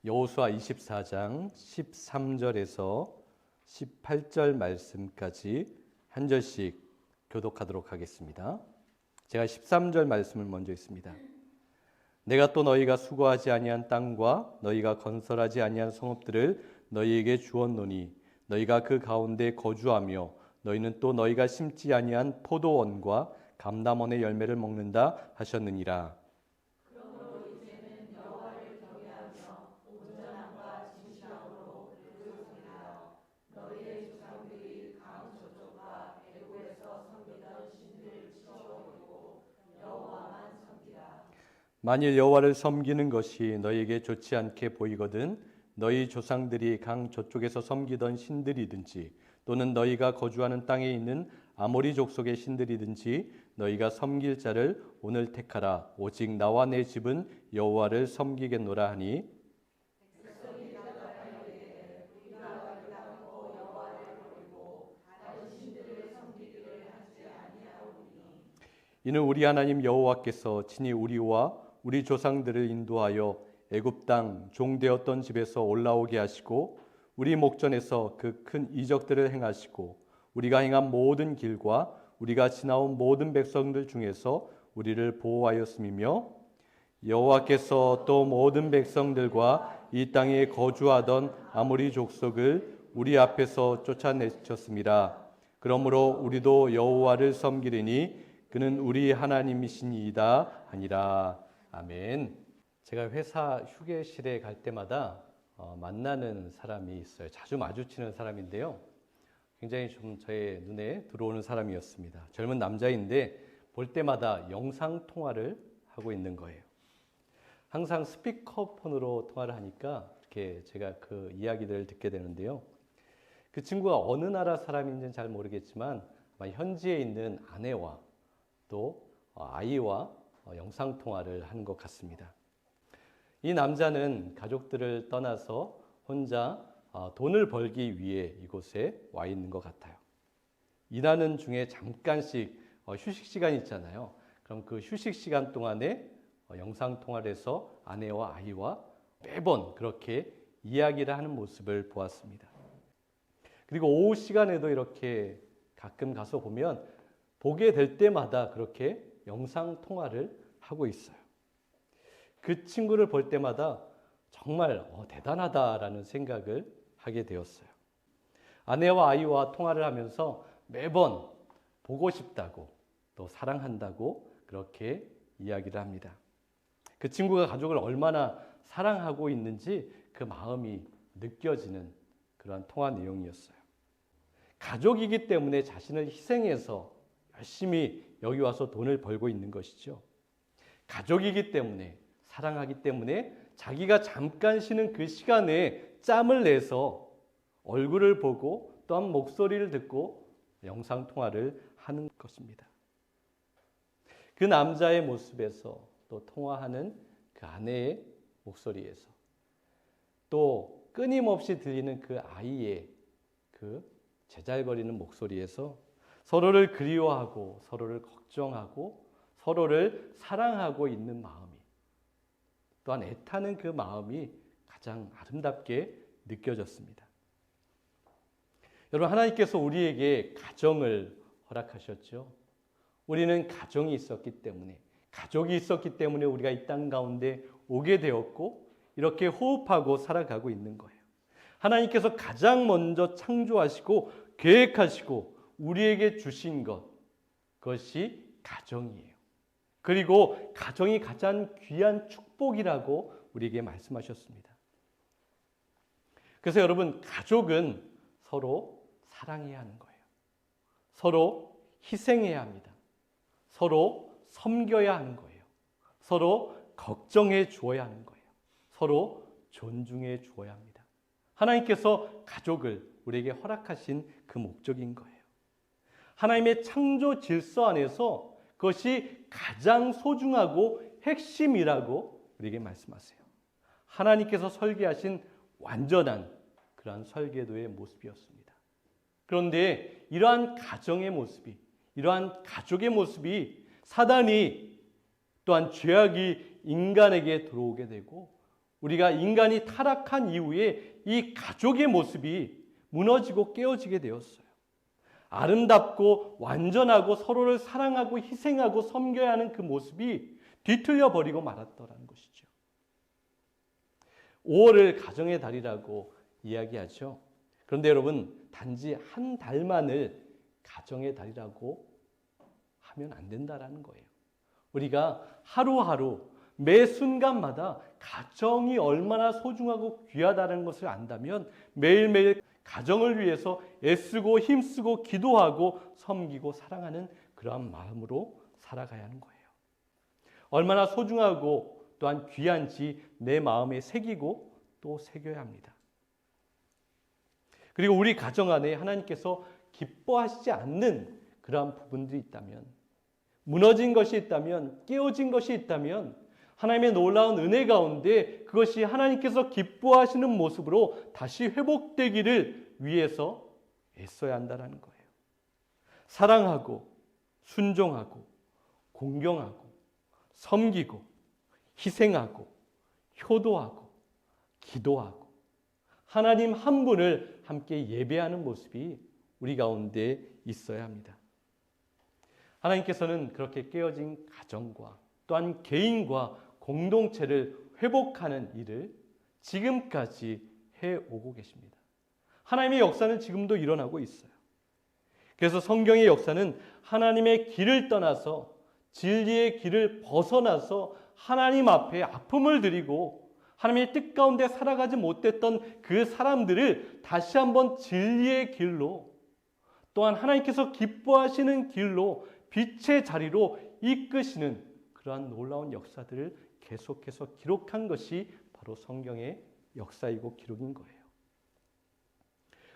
여호수아 24장 13절에서 18절 말씀까지 한 절씩 교독하도록 하겠습니다. 제가 13절 말씀을 먼저 읽습니다. 내가 또 너희가 수고하지 아니한 땅과 너희가 건설하지 아니한 성읍들을 너희에게 주었노니 너희가 그 가운데 거주하며 너희는 또 너희가 심지 아니한 포도원과 감람원의 열매를 먹는다 하셨느니라. 그러므로 이제는 여호와를 경외하며 온전함과 진실함으로 의롭으리라. 너희의 조상들이 강 저쪽과 애굽에서 섬기던 신들을 치워버리고 여호와만 섬기라. 만일 여호와를 섬기는 것이 너희에게 좋지 않게 보이거든 너희 조상들이 강 저쪽에서 섬기던 신들이든지 또는 너희가 거주하는 땅에 있는 아모리 족속의 신들이든지 너희가 섬길 자를 오늘 택하라. 오직 나와 내 집은 여호와를 섬기겠노라 하니 백성이 대답하이르되 우리가 결단코 여호와를 버리고 다른 신들을 섬기기를 하지 아니하오니 이는 우리 하나님 여호와께서 친히 우리와 우리 조상들을 인도하여 애굽 땅 종되었던 집에서 올라오게 하시고 우리 목전에서 그 큰 이적들을 행하시고 우리가 행한 모든 길과 우리가 지나온 모든 백성들 중에서 우리를 보호하였음이며 여호와께서 또 모든 백성들과 이 땅에 거주하던 아모리 족속을 우리 앞에서 쫓아내셨습니다. 그러므로 우리도 여호와를 섬기리니 그는 우리 하나님이시니이다 하니라. 아멘. 제가 회사 휴게실에 갈 때마다 만나는 사람이 있어요. 자주 마주치는 사람인데요. 굉장히 좀 저의 눈에 들어오는 사람이었습니다. 젊은 남자인데 볼 때마다 영상 통화를 하고 있는 거예요. 항상 스피커폰으로 통화를 하니까 이렇게 제가 그 이야기들을 듣게 되는데요. 그 친구가 어느 나라 사람인지는 잘 모르겠지만 아마 현지에 있는 아내와 또 아이와 영상 통화를 하는 것 같습니다. 이 남자는 가족들을 떠나서 혼자 돈을 벌기 위해 이곳에 와 있는 것 같아요. 일하는 중에 잠깐씩 휴식 시간이 있잖아요. 그럼 그 휴식 시간 동안에 영상 통화를 해서 아내와 아이와 매번 그렇게 이야기를 하는 모습을 보았습니다. 그리고 오후 시간에도 이렇게 가끔 가서 보면 보게 될 때마다 그렇게 영상 통화를 하고 있어요. 그 친구를 볼 때마다 정말 대단하다라는 생각을 하게 되었어요. 아내와 아이와 통화를 하면서 매번 보고 싶다고 또 사랑한다고 그렇게 이야기를 합니다. 그 친구가 가족을 얼마나 사랑하고 있는지 그 마음이 느껴지는 그런 통화 내용이었어요. 가족이기 때문에 자신을 희생해서 열심히 여기 와서 돈을 벌고 있는 것이죠. 가족이기 때문에 사랑하기 때문에 자기가 잠깐 쉬는 그 시간에 짬을 내서 얼굴을 보고 또한 목소리를 듣고 영상통화를 하는 것입니다. 그 남자의 모습에서 또 통화하는 그 아내의 목소리에서 또 끊임없이 들리는 그 아이의 그 제잘거리는 목소리에서 서로를 그리워하고 서로를 걱정하고 서로를 사랑하고 있는 마음이 또한 애타는 그 마음이 가장 아름답게 느껴졌습니다. 여러분, 하나님께서 우리에게 가정을 허락하셨죠. 우리는 가정이 있었기 때문에 가족이 있었기 때문에 우리가 이 땅 가운데 오게 되었고 이렇게 호흡하고 살아가고 있는 거예요. 하나님께서 가장 먼저 창조하시고 계획하시고 우리에게 주신 것, 그것이 가정이에요. 그리고 가정이 가장 귀한 축복이라고 우리에게 말씀하셨습니다. 그래서 여러분, 가족은 서로 사랑해야 하는 거예요. 서로 희생해야 합니다. 서로 섬겨야 하는 거예요. 서로 걱정해 주어야 하는 거예요. 서로 존중해 주어야 합니다. 하나님께서 가족을 우리에게 허락하신 그 목적인 거예요. 하나님의 창조 질서 안에서 그것이 가장 소중하고 핵심이라고 우리에게 말씀하세요. 하나님께서 설계하신 완전한 그러한 설계도의 모습이었습니다. 그런데 이러한 가정의 모습이, 이러한 가족의 모습이 사단이 또한 죄악이 인간에게 들어오게 되고 우리가 인간이 타락한 이후에 이 가족의 모습이 무너지고 깨어지게 되었어요. 아름답고 완전하고 서로를 사랑하고 희생하고 섬겨야 하는 그 모습이 뒤틀려 버리고 말았더라는 것이죠. 5월을 가정의 달이라고 이야기하죠. 그런데 여러분, 단지 한 달만을 가정의 달이라고 하면 안 된다라는 거예요. 우리가 하루하루 매 순간마다 가정이 얼마나 소중하고 귀하다는 것을 안다면 매일매일 가정을 위해서 애쓰고 힘쓰고 기도하고 섬기고 사랑하는 그러한 마음으로 살아가야 하는 거예요. 얼마나 소중하고 또한 귀한지 내 마음에 새기고 또 새겨야 합니다. 그리고 우리 가정 안에 하나님께서 기뻐하시지 않는 그러한 부분들이 있다면, 무너진 것이 있다면, 깨어진 것이 있다면 하나님의 놀라운 은혜 가운데 그것이 하나님께서 기뻐하시는 모습으로 다시 회복되기를 위해서 애써야 한다는 거예요. 사랑하고 순종하고 공경하고 섬기고 희생하고 효도하고 기도하고 하나님 한 분을 함께 예배하는 모습이 우리 가운데 있어야 합니다. 하나님께서는 그렇게 깨어진 가정과 또한 개인과 공동체를 회복하는 일을 지금까지 해오고 계십니다. 하나님의 역사는 지금도 일어나고 있어요. 그래서 성경의 역사는 하나님의 길을 떠나서 진리의 길을 벗어나서 하나님 앞에 아픔을 드리고 하나님의 뜻 가운데 살아가지 못했던 그 사람들을 다시 한번 진리의 길로, 또한 하나님께서 기뻐하시는 길로, 빛의 자리로 이끄시는 그러한 놀라운 역사들을 계속해서 기록한 것이 바로 성경의 역사이고 기록인 거예요.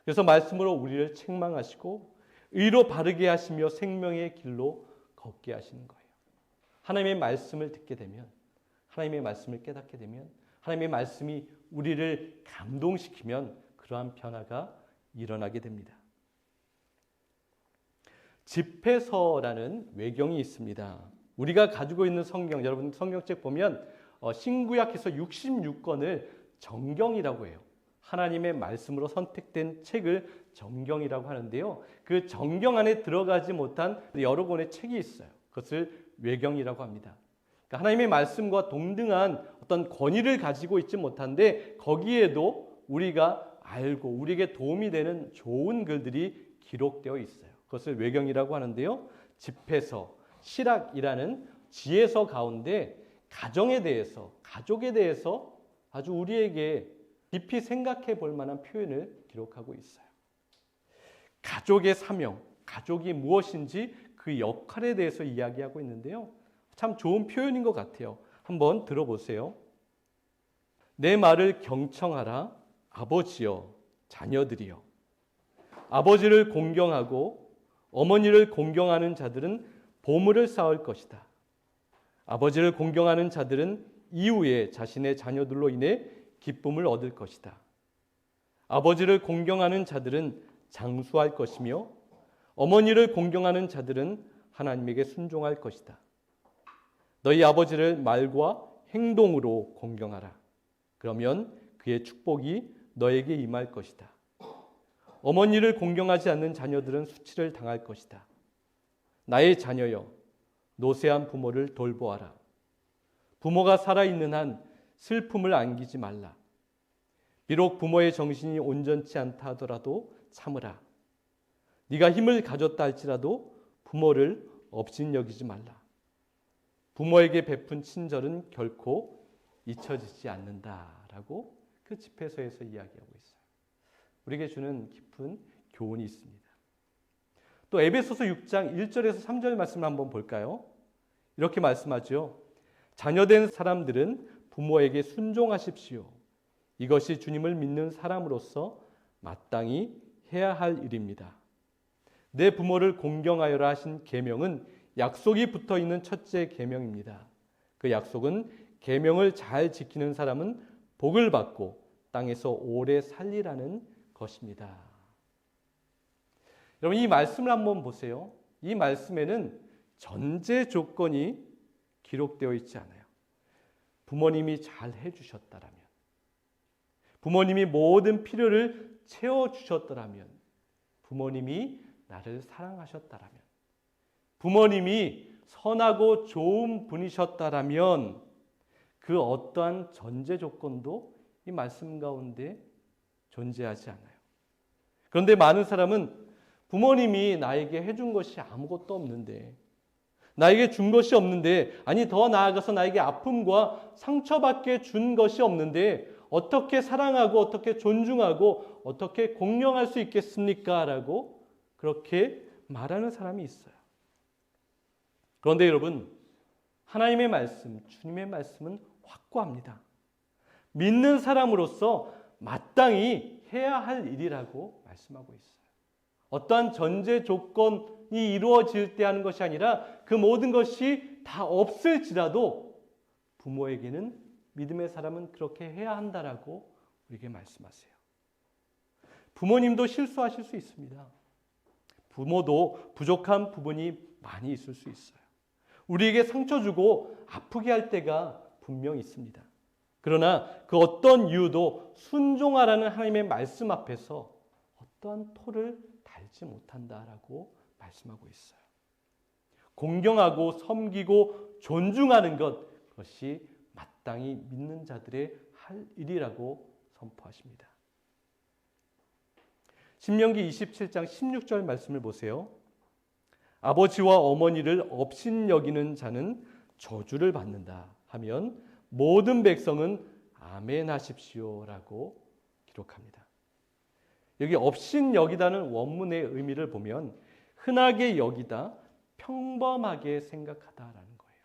그래서 말씀으로 우리를 책망하시고 의로 바르게 하시며 생명의 길로 걷게 하시는 거예요. 하나님의 말씀을 듣게 되면, 하나님의 말씀을 깨닫게 되면, 하나님의 말씀이 우리를 감동시키면 그러한 변화가 일어나게 됩니다. 집회서라는 외경이 있습니다. 우리가 가지고 있는 성경, 여러분 성경책 보면 신구약에서 66권을 정경이라고 해요. 하나님의 말씀으로 선택된 책을 정경이라고 하는데요. 그 정경 안에 들어가지 못한 여러 권의 책이 있어요. 그것을 외경이라고 합니다. 그러니까 하나님의 말씀과 동등한 어떤 권위를 가지고 있지 못한데 거기에도 우리가 알고 우리에게 도움이 되는 좋은 글들이 기록되어 있어요. 그것을 외경이라고 하는데요. 집회서, 실학이라는 지혜서 가운데 가정에 대해서, 가족에 대해서 아주 우리에게 깊이 생각해 볼 만한 표현을 기록하고 있어요. 가족의 사명, 가족이 무엇인지 그 역할에 대해서 이야기하고 있는데요. 참 좋은 표현인 것 같아요. 한번 들어보세요. 내 말을 경청하라, 아버지여, 자녀들이여. 아버지를 공경하고 어머니를 공경하는 자들은 보물을 쌓을 것이다. 아버지를 공경하는 자들은 이후에 자신의 자녀들로 인해 기쁨을 얻을 것이다. 아버지를 공경하는 자들은 장수할 것이며 어머니를 공경하는 자들은 하나님에게 순종할 것이다. 너희 아버지를 말과 행동으로 공경하라. 그러면 그의 축복이 너에게 임할 것이다. 어머니를 공경하지 않는 자녀들은 수치를 당할 것이다. 나의 자녀여, 노쇠한 부모를 돌보아라. 부모가 살아있는 한 슬픔을 안기지 말라. 비록 부모의 정신이 온전치 않다 하더라도 참으라. 네가 힘을 가졌다 할지라도 부모를 업신여기지 말라. 부모에게 베푼 친절은 결코 잊혀지지 않는다라고 그 집회서에서 이야기하고 있어요. 우리에게 주는 깊은 교훈이 있습니다. 또 에베소서 6장 1절에서 3절 말씀을 한번 볼까요? 이렇게 말씀하죠. 자녀된 사람들은 부모에게 순종하십시오. 이것이 주님을 믿는 사람으로서 마땅히 해야 할 일입니다. 내 부모를 공경하여라 하신 계명은 약속이 붙어 있는 첫째 계명입니다. 그 약속은 계명을 잘 지키는 사람은 복을 받고 땅에서 오래 살리라는 것입니다. 여러분 이 말씀을 한번 보세요. 이 말씀에는 전제 조건이 기록되어 있지 않아요. 부모님이 잘 해주셨다라면, 부모님이 모든 필요를 채워주셨더라면, 부모님이 나를 사랑하셨다라면, 부모님이 선하고 좋은 분이셨다라면 그 어떠한 전제 조건도 이 말씀 가운데 존재하지 않아요. 그런데 많은 사람은 부모님이 나에게 해준 것이 아무것도 없는데, 나에게 준 것이 없는데, 아니 더 나아가서 나에게 아픔과 상처밖에 준 것이 없는데 어떻게 사랑하고 어떻게 존중하고 어떻게 공경할 수 있겠습니까? 라고 그렇게 말하는 사람이 있어요. 그런데 여러분, 하나님의 말씀, 주님의 말씀은 확고합니다. 믿는 사람으로서 마땅히 해야 할 일이라고 말씀하고 있어요. 어떠한 전제 조건이 이루어질 때 하는 것이 아니라 그 모든 것이 다 없을지라도 부모에게는, 믿음의 사람은 그렇게 해야 한다라고 우리에게 말씀하세요. 부모님도 실수하실 수 있습니다. 부모도 부족한 부분이 많이 있을 수 있어요. 우리에게 상처 주고 아프게 할 때가 분명 있습니다. 그러나 그 어떤 이유도 순종하라는 하나님의 말씀 앞에서 어떠한 토를 달지 못한다라고 말씀하고 있어요. 공경하고 섬기고 존중하는 것, 그것이 마땅히 믿는 자들의 할 일이라고 선포하십니다. 신명기 27장 16절 말씀을 보세요. 아버지와 어머니를 업신여기는 자는 저주를 받는다 하면 모든 백성은 아멘 하십시오라고 기록합니다. 여기 업신여기다는 원문의 의미를 보면 흔하게 여기다, 평범하게 생각하다라는 거예요.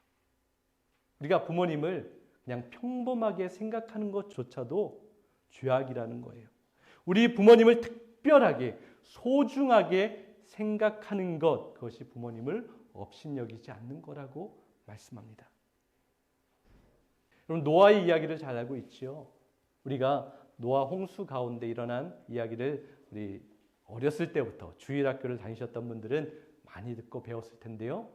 우리가 부모님을 그냥 평범하게 생각하는 것조차도 죄악이라는 거예요. 우리 부모님을 특별하게, 소중하게 생각하는 것, 그것이 부모님을 업신여기지 않는 거라고 말씀합니다. 여러분, 노아의 이야기를 잘 알고 있죠. 우리가 노아 홍수 가운데 일어난 이야기를 우리 어렸을 때부터 주일학교를 다니셨던 분들은 많이 듣고 배웠을 텐데요.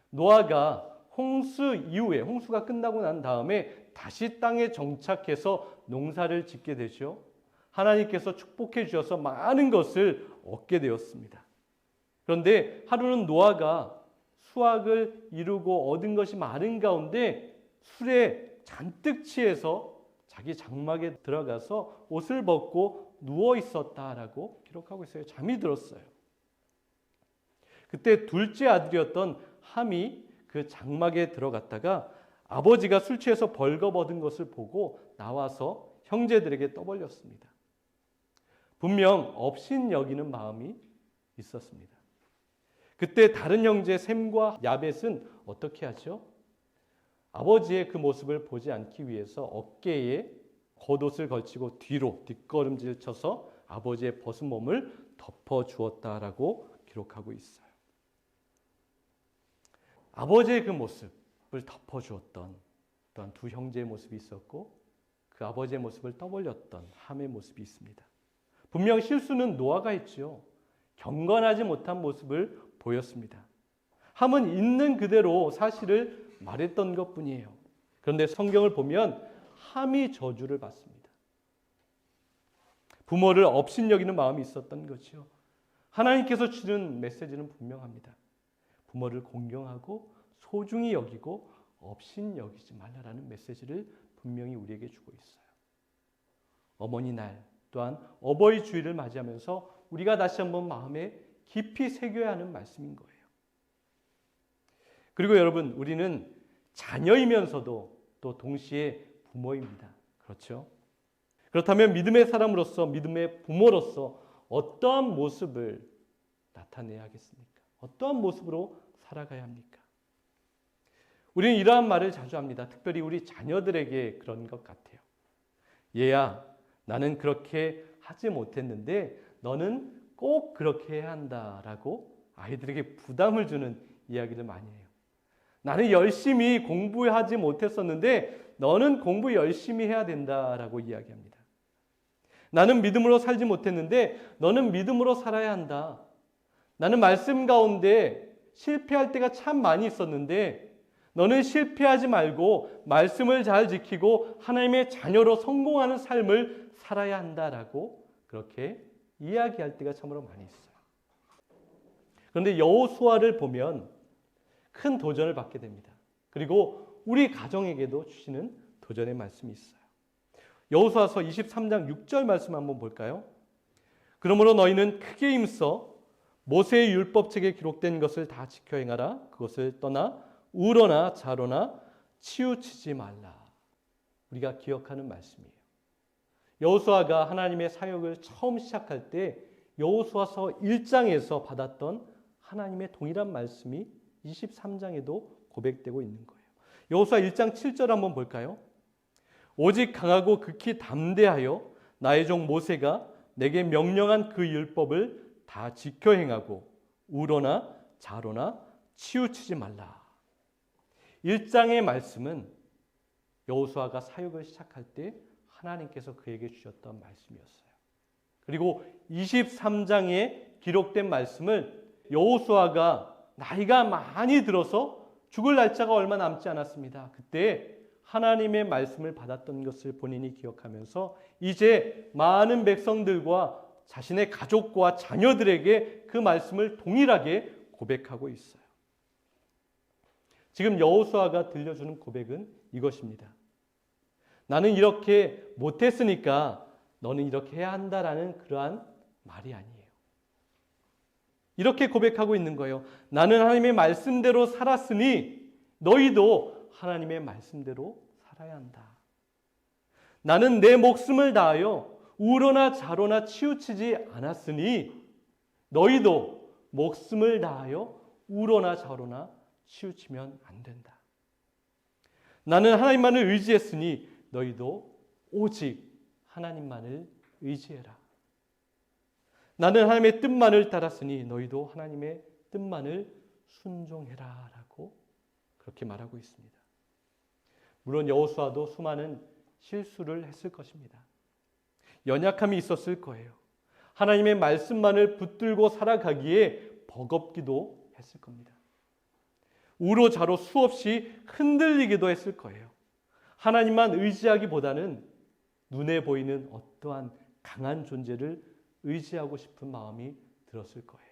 노아가 홍수 이후에, 홍수가 끝나고 난 다음에 다시 땅에 정착해서 농사를 짓게 되죠. 하나님께서 축복해 주셔서 많은 것을 얻게 되었습니다. 그런데 하루는 노아가 수확을 이루고 얻은 것이 많은 가운데 술에 잔뜩 취해서 자기 장막에 들어가서 옷을 벗고 누워 있었다라고 기록하고 있어요. 잠이 들었어요. 그때 둘째 아들이었던 함이 그 장막에 들어갔다가 아버지가 술 취해서 벌거벗은 것을 보고 나와서 형제들에게 떠벌렸습니다. 분명 업신여기는 마음이 있었습니다. 그때 다른 형제 셈과 야벳은 어떻게 하죠? 아버지의 그 모습을 보지 않기 위해서 어깨에 겉옷을 걸치고 뒤로 뒷걸음질 쳐서 아버지의 벗은 몸을 덮어주었다라고 기록하고 있어요. 아버지의 그 모습을 덮어주었던 또한 두 형제의 모습이 있었고, 그 아버지의 모습을 떠벌렸던 함의 모습이 있습니다. 분명 실수는 노아가 했죠. 경건하지 못한 모습을 보였습니다. 함은 있는 그대로 사실을 말했던 것뿐이에요. 그런데 성경을 보면 함이 저주를 받습니다. 부모를 업신여기는 마음이 있었던 거죠. 하나님께서 주는 메시지는 분명합니다. 부모를 공경하고 소중히 여기고 업신여기지 말라라는 메시지를 분명히 우리에게 주고 있어요. 어머니 날 또한 어버이 주일을 맞이하면서 우리가 다시 한번 마음에 깊이 새겨야 하는 말씀인 거예요. 그리고 여러분, 우리는 자녀이면서도 또 동시에 부모입니다. 그렇죠? 그렇다면 믿음의 사람으로서, 믿음의 부모로서 어떠한 모습을 나타내야 하겠습니까? 어떠한 모습으로 살아가야 합니까? 우리는 이러한 말을 자주 합니다. 특별히 우리 자녀들에게 그런 것 같아요. 얘야, 나는 그렇게 하지 못했는데 너는 꼭 그렇게 해야 한다라고 아이들에게 부담을 주는 이야기를 많이 해요. 나는 열심히 공부하지 못했었는데 너는 공부 열심히 해야 된다라고 이야기합니다. 나는 믿음으로 살지 못했는데 너는 믿음으로 살아야 한다. 나는 말씀 가운데 실패할 때가 참 많이 있었는데 너는 실패하지 말고 말씀을 잘 지키고 하나님의 자녀로 성공하는 삶을 살아야 한다라고 그렇게 이야기할 때가 참으로 많이 있어요. 그런데 여호수아를 보면 큰 도전을 받게 됩니다. 그리고 우리 가정에게도 주시는 도전의 말씀이 있어요. 여호수아서 23장 6절 말씀 한번 볼까요? 그러므로 너희는 크게 힘써 모세의 율법책에 기록된 것을 다 지켜 행하라. 그것을 떠나 우러나 좌로나 치우치지 말라. 우리가 기억하는 말씀이에요. 여호수아가 하나님의 사역을 처음 시작할 때 여호수아서 1장에서 받았던 하나님의 동일한 말씀이 23장에도 고백되고 있는 거예요. 여호수아 1장 7절 한번 볼까요? 오직 강하고 극히 담대하여 나의 종 모세가 내게 명령한 그 율법을 다 지켜 행하고 우러나 좌로나 치우치지 말라. 1장의 말씀은 여호수아가 사역을 시작할 때 하나님께서 그에게 주셨던 말씀이었어요. 그리고 23장에 기록된 말씀을 여호수아가 나이가 많이 들어서 죽을 날짜가 얼마 남지 않았습니다. 그때 하나님의 말씀을 받았던 것을 본인이 기억하면서 이제 많은 백성들과 자신의 가족과 자녀들에게 그 말씀을 동일하게 고백하고 있어요. 지금 여호수아가 들려주는 고백은 이것입니다. 나는 이렇게 못했으니까 너는 이렇게 해야 한다라는 그러한 말이 아니에요. 이렇게 고백하고 있는 거예요. 나는 하나님의 말씀대로 살았으니 너희도 하나님의 말씀대로 살아야 한다. 나는 내 목숨을 다하여 우러나 좌로나 치우치지 않았으니 너희도 목숨을 다하여 우러나 좌로나 치우치면 안 된다. 나는 하나님만을 의지했으니 너희도 오직 하나님만을 의지해라. 나는 하나님의 뜻만을 따랐으니 너희도 하나님의 뜻만을 순종해라 라고 그렇게 말하고 있습니다. 물론 여호수아도 수많은 실수를 했을 것입니다. 연약함이 있었을 거예요. 하나님의 말씀만을 붙들고 살아가기에 버겁기도 했을 겁니다. 우로 좌로 수없이 흔들리기도 했을 거예요. 하나님만 의지하기보다는 눈에 보이는 어떠한 강한 존재를 의지하고 싶은 마음이 들었을 거예요.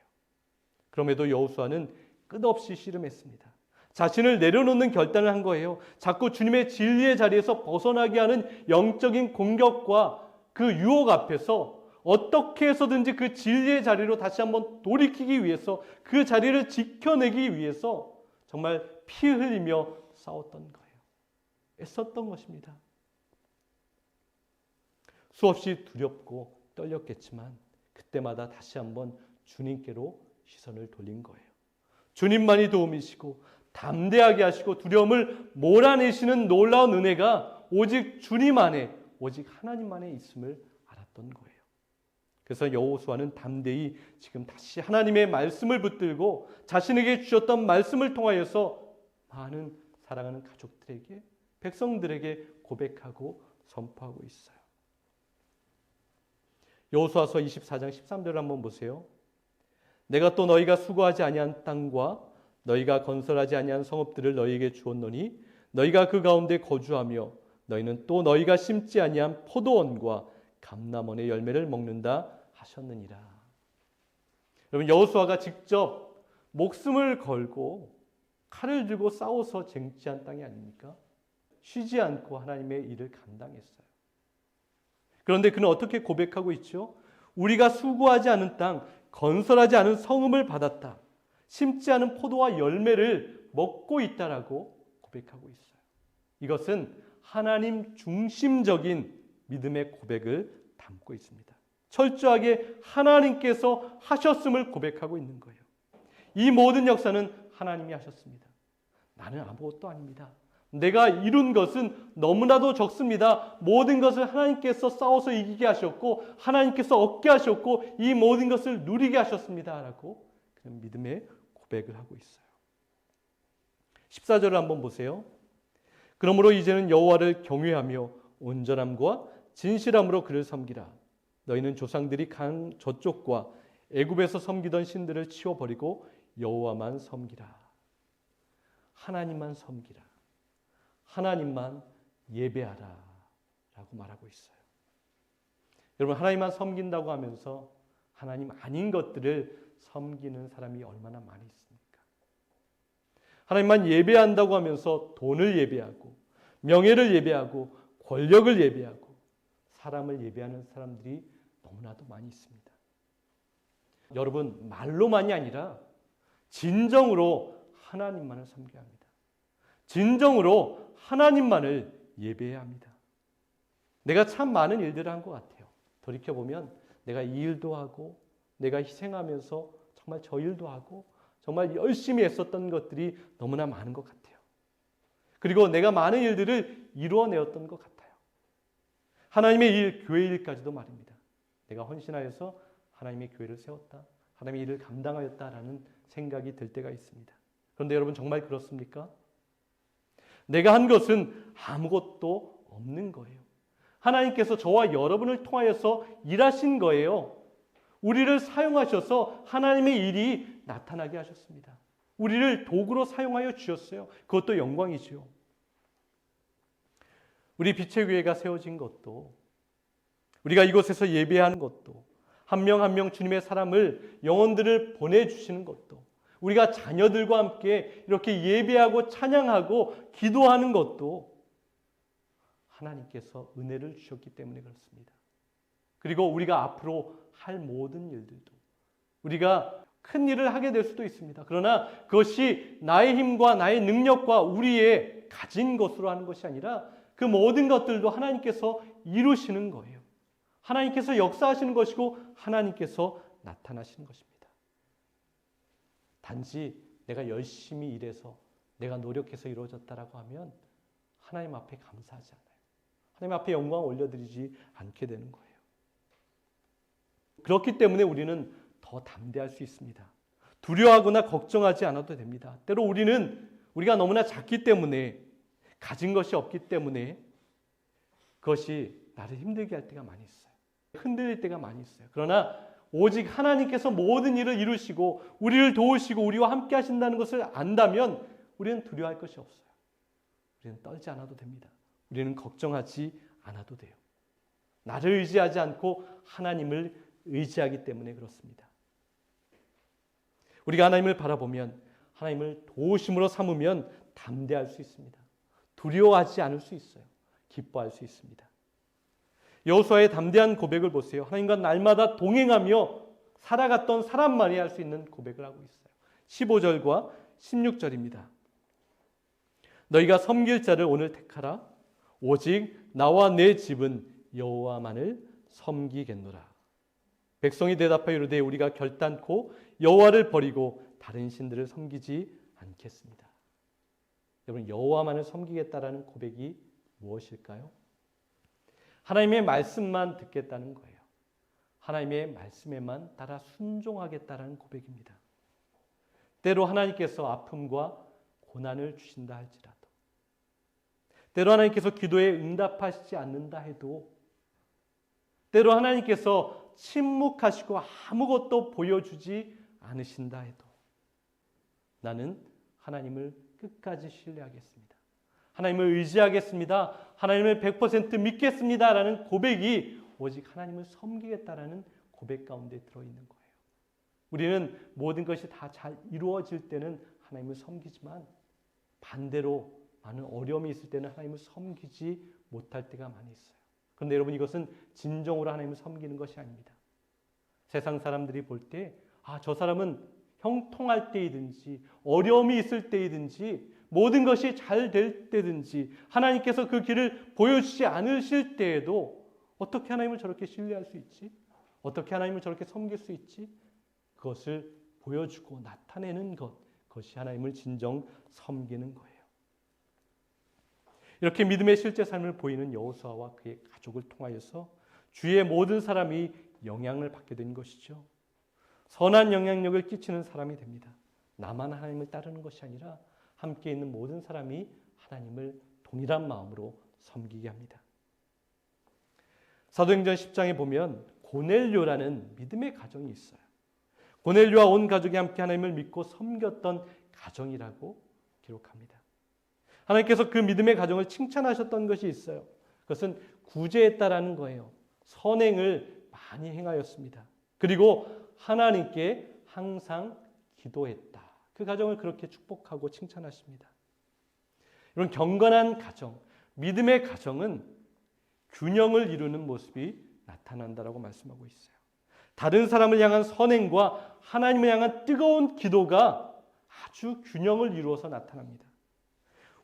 그럼에도 여호수아는 끝없이 씨름했습니다. 자신을 내려놓는 결단을 한 거예요. 자꾸 주님의 진리의 자리에서 벗어나게 하는 영적인 공격과 그 유혹 앞에서 어떻게 해서든지 그 진리의 자리로 다시 한번 돌이키기 위해서 그 자리를 지켜내기 위해서 정말 피 흘리며 싸웠던 거예요. 애썼던 것입니다. 수없이 두렵고 떨렸겠지만 그때마다 다시 한번 주님께로 시선을 돌린 거예요. 주님만이 도움이시고 담대하게 하시고 두려움을 몰아내시는 놀라운 은혜가 오직 주님 안에 오직 하나님 안에 있음을 알았던 거예요. 그래서 여호수아는 담대히 지금 다시 하나님의 말씀을 붙들고 자신에게 주셨던 말씀을 통하여서 많은 사랑하는 가족들에게 백성들에게 고백하고 선포하고 있어요. 여호수아서 24장 13절을 한번 보세요. 내가 또 너희가 수고하지 아니한 땅과 너희가 건설하지 아니한 성읍들을 너희에게 주었노니 너희가 그 가운데 거주하며 너희는 또 너희가 심지 아니한 포도원과 감람원의 열매를 먹는다 하셨느니라. 여러분 여호수아가 직접 목숨을 걸고 칼을 들고 싸워서 쟁취한 땅이 아닙니까? 쉬지 않고 하나님의 일을 감당했어요. 그런데 그는 어떻게 고백하고 있죠? 우리가 수고하지 않은 땅, 건설하지 않은 성읍을 받았다. 심지 않은 포도와 열매를 먹고 있다라고 고백하고 있어요. 이것은 하나님 중심적인 믿음의 고백을 담고 있습니다. 철저하게 하나님께서 하셨음을 고백하고 있는 거예요. 이 모든 역사는 하나님이 하셨습니다. 나는 아무것도 아닙니다. 내가 이룬 것은 너무나도 적습니다. 모든 것을 하나님께서 싸워서 이기게 하셨고 하나님께서 얻게 하셨고 이 모든 것을 누리게 하셨습니다. 라고 그런 믿음의 고백을 하고 있어요. 14절을 한번 보세요. 그러므로 이제는 여호와를 경외하며 온전함과 진실함으로 그를 섬기라. 너희는 조상들이 강 저쪽과 애굽에서 섬기던 신들을 치워버리고 여호와만 섬기라. 하나님만 섬기라. 하나님만 예배하라 라고 말하고 있어요. 여러분, 하나님만 섬긴다고 하면서 하나님 아닌 것들을 섬기는 사람이 얼마나 많이 있습니까? 하나님만 예배한다고 하면서 돈을 예배하고 명예를 예배하고 권력을 예배하고 사람을 예배하는 사람들이 너무나도 많이 있습니다. 여러분, 말로만이 아니라 진정으로 하나님만을 섬겨야 합니다. 진정으로 하나님만을 예배해야 합니다. 내가 참 많은 일들을 한 것 같아요. 돌이켜보면 내가 이 일도 하고 내가 희생하면서 정말 저 일도 하고 정말 열심히 애썼던 것들이 너무나 많은 것 같아요. 그리고 내가 많은 일들을 이루어내었던 것 같아요. 하나님의 일, 교회 일까지도 말입니다. 내가 헌신하여서 하나님의 교회를 세웠다. 하나님의 일을 감당하였다라는 생각이 들 때가 있습니다. 그런데 여러분, 정말 그렇습니까? 내가 한 것은 아무것도 없는 거예요. 하나님께서 저와 여러분을 통하여서 일하신 거예요. 우리를 사용하셔서 하나님의 일이 나타나게 하셨습니다. 우리를 도구로 사용하여 주셨어요. 그것도 영광이지요. 우리 빛의 교회가 세워진 것도, 우리가 이곳에서 예배하는 것도, 한 명 한 명 주님의 사람을, 영혼들을 보내주시는 것도, 우리가 자녀들과 함께 이렇게 예배하고 찬양하고 기도하는 것도 하나님께서 은혜를 주셨기 때문에 그렇습니다. 그리고 우리가 앞으로 할 모든 일들도 우리가 큰 일을 하게 될 수도 있습니다. 그러나 그것이 나의 힘과 나의 능력과 우리의 가진 것으로 하는 것이 아니라 그 모든 것들도 하나님께서 이루시는 거예요. 하나님께서 역사하시는 것이고 하나님께서 나타나시는 것입니다. 단지 내가 열심히 일해서 내가 노력해서 이루어졌다라고 하면 하나님 앞에 감사하지 않아요. 하나님 앞에 영광을 올려드리지 않게 되는 거예요. 그렇기 때문에 우리는 더 담대할 수 있습니다. 두려워하거나 걱정하지 않아도 됩니다. 때로 우리가 너무나 작기 때문에, 가진 것이 없기 때문에 그것이 나를 힘들게 할 때가 많이 있어요. 흔들릴 때가 많이 있어요. 그러나 오직 하나님께서 모든 일을 이루시고 우리를 도우시고 우리와 함께 하신다는 것을 안다면 우리는 두려워할 것이 없어요. 우리는 떨지 않아도 됩니다. 우리는 걱정하지 않아도 돼요. 나를 의지하지 않고 하나님을 의지하기 때문에 그렇습니다. 우리가 하나님을 바라보면, 하나님을 도우심으로 삼으면 담대할 수 있습니다. 두려워하지 않을 수 있어요. 기뻐할 수 있습니다. 여호수아의 담대한 고백을 보세요. 하나님과 날마다 동행하며 살아갔던 사람만이 할 수 있는 고백을 하고 있어요. 15절과 16절입니다. 너희가 섬길 자를 오늘 택하라. 오직 나와 내 집은 여호와만을 섬기겠노라. 백성이 대답하여 이르되 우리가 결단코 여호와를 버리고 다른 신들을 섬기지 않겠습니다. 여러분, 여호와만을 섬기겠다라는 고백이 무엇일까요? 하나님의 말씀만 듣겠다는 거예요. 하나님의 말씀에만 따라 순종하겠다라는 고백입니다. 때로 하나님께서 아픔과 고난을 주신다 할지라도, 때로 하나님께서 기도에 응답하시지 않는다 해도, 때로 하나님께서 침묵하시고 아무것도 보여주지 않으신다 해도 나는 하나님을 끝까지 신뢰하겠습니다. 하나님을 의지하겠습니다. 하나님을 100% 믿겠습니다. 라는 고백이 오직 하나님을 섬기겠다라는 고백 가운데 들어있는 거예요. 우리는 모든 것이 다 잘 이루어질 때는 하나님을 섬기지만 반대로 많은 어려움이 있을 때는 하나님을 섬기지 못할 때가 많이 있어요. 그런데 여러분, 이것은 진정으로 하나님을 섬기는 것이 아닙니다. 세상 사람들이 볼 때 저 사람은 형통할 때이든지 어려움이 있을 때이든지 모든 것이 잘 될 때든지 하나님께서 그 길을 보여주지 않으실 때에도 어떻게 하나님을 저렇게 신뢰할 수 있지? 어떻게 하나님을 저렇게 섬길 수 있지? 그것을 보여주고 나타내는 것, 그것이 하나님을 진정 섬기는 거예요. 이렇게 믿음의 실제 삶을 보이는 여호수아와 그의 가족을 통하여서 주위의 모든 사람이 영향을 받게 된 것이죠. 선한 영향력을 끼치는 사람이 됩니다. 나만 하나님을 따르는 것이 아니라 함께 있는 모든 사람이 하나님을 동일한 마음으로 섬기게 합니다. 사도행전 10장에 보면 고넬료라는 믿음의 가정이 있어요. 고넬료와 온 가족이 함께 하나님을 믿고 섬겼던 가정이라고 기록합니다. 하나님께서 그 믿음의 가정을 칭찬하셨던 것이 있어요. 그것은 구제했다라는 거예요. 선행을 많이 행하였습니다. 그리고 하나님께 항상 기도했다. 그 가정을 그렇게 축복하고 칭찬하십니다. 이런 경건한 가정, 믿음의 가정은 균형을 이루는 모습이 나타난다라고 말씀하고 있어요. 다른 사람을 향한 선행과 하나님을 향한 뜨거운 기도가 아주 균형을 이루어서 나타납니다.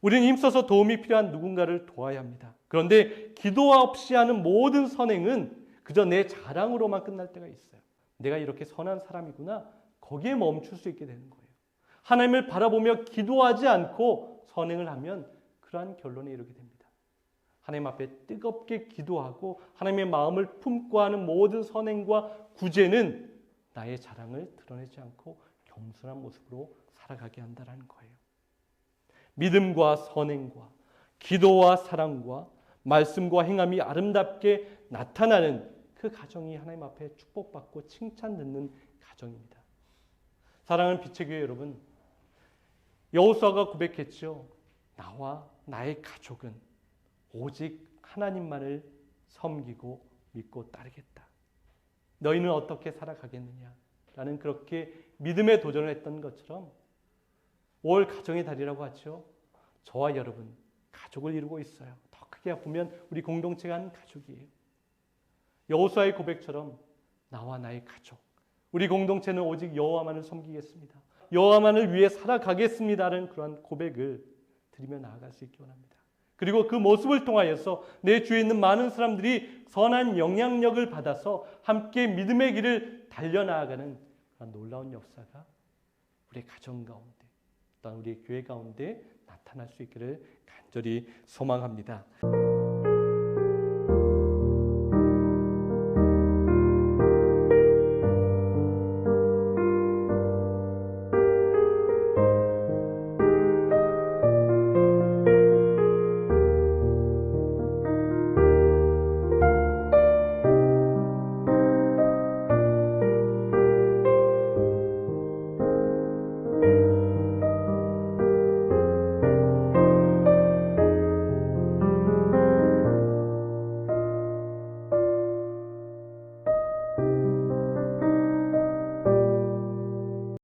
우리는 힘써서 도움이 필요한 누군가를 도와야 합니다. 그런데 기도 없이 하는 모든 선행은 그저 내 자랑으로만 끝날 때가 있어요. 내가 이렇게 선한 사람이구나, 거기에 멈출 수 있게 되는 거예요. 하나님을 바라보며 기도하지 않고 선행을 하면 그러한 결론에 이르게 됩니다. 하나님 앞에 뜨겁게 기도하고 하나님의 마음을 품고 하는 모든 선행과 구제는 나의 자랑을 드러내지 않고 겸손한 모습으로 살아가게 한다는 거예요. 믿음과 선행과 기도와 사랑과 말씀과 행함이 아름답게 나타나는 그 가정이 하나님 앞에 축복받고 칭찬듣는 가정입니다. 사랑하는 빛의 교회 여러분, 여호수아가 고백했죠. 나와 나의 가족은 오직 하나님만을 섬기고 믿고 따르겠다. 너희는 어떻게 살아가겠느냐? 라는 그렇게 믿음의 도전을 했던 것처럼 5월 가정의 달이라고 하죠. 저와 여러분 가족을 이루고 있어요. 더 크게 보면 우리 공동체가 한 가족이에요. 여호수아의 고백처럼 나와 나의 가족, 우리 공동체는 오직 여호와만을 섬기겠습니다. 여호와만을 위해 살아가겠습니다라는 그러한 고백을 드리며 나아갈 수 있기 원합니다. 그리고 그 모습을 통하여서 내 주위에 있는 많은 사람들이 선한 영향력을 받아서 함께 믿음의 길을 달려나아가는 그런 놀라운 역사가 우리의 가정 가운데 또한 우리의 교회 가운데 나타날 수 있기를 간절히 소망합니다.